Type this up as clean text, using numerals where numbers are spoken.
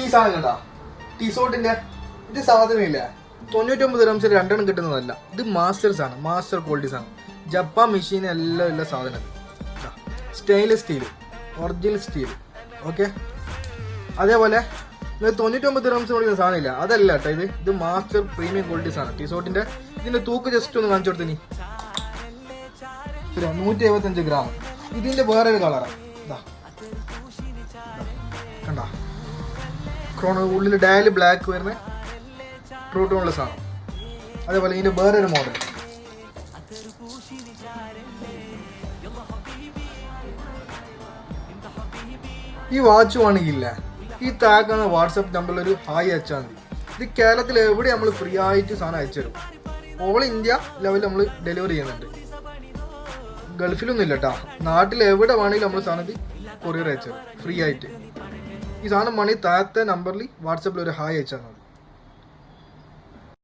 ഈ സാധനം കണ്ടാ ടീസോട്ടിന്റെ ഇത് സാധനമില്ല 99 dirhams രണ്ടെണ്ണം കിട്ടുന്നതല്ല. ഇത് മാസ്റ്റേഴ്സ് ആണ്, മാസ്റ്റർ ക്വാളിറ്റീസ് ആണ്. ജപ്പാൻ മെഷീൻ എല്ലാം ഉള്ള സാധനം. Stainless steel, original steel. Okay, അതേപോലെ 99 dirhams കൊടുക്കുന്ന സാധനമില്ല, അതല്ല കേട്ടോ. ഇത് മാസ്റ്റർ പ്രീമിയം ക്വാളിറ്റീസ് ആണ് ടീസോട്ടിന്റെ. ഇതിന്റെ തൂക്ക് ജസ്റ്റ് ഒന്ന് കാണിച്ചു കൊടുത്തു. 175 gram. ഇതിന്റെ വേറൊരു കളറാണ്. കണ്ട ക്രോണോ ഉള്ളിൽ ഡയൽ ബ്ലാക്ക് വരുന്ന ട്രൂ ടോണുള്ള സാധനം. അതേപോലെ ഇതിന്റെ വേറൊരു മോഡൽ. ഈ വാച്ച് വേണമെങ്കില്ല, ഈ താക്കാണ് വാട്സപ്പ് നമ്പറിൽ ഒരു ഹായ് അയച്ചാൽ മതി. ഇത് കേരളത്തിൽ എവിടെ നമ്മൾ ഫ്രീ ആയിട്ട് സാധനം അയച്ചു തരും. ഓൾ ഇന്ത്യ ലെവലിൽ നമ്മൾ ഡെലിവറി ചെയ്യുന്നുണ്ട്. ഗൾഫിലൊന്നും ഇല്ല കേട്ടോ, നാട്ടിൽ എവിടെ വേണമെങ്കിലും നമ്മൾ സാധനത്തിൽ കൊറിയർ അയച്ചു തരും ഫ്രീ ആയിട്ട്. ഈ സാധനം വേണമെങ്കിൽ താഴത്തെ നമ്പറിൽ വാട്സപ്പിൽ ഒരു ഹായ് അയച്ചാൽ മതി.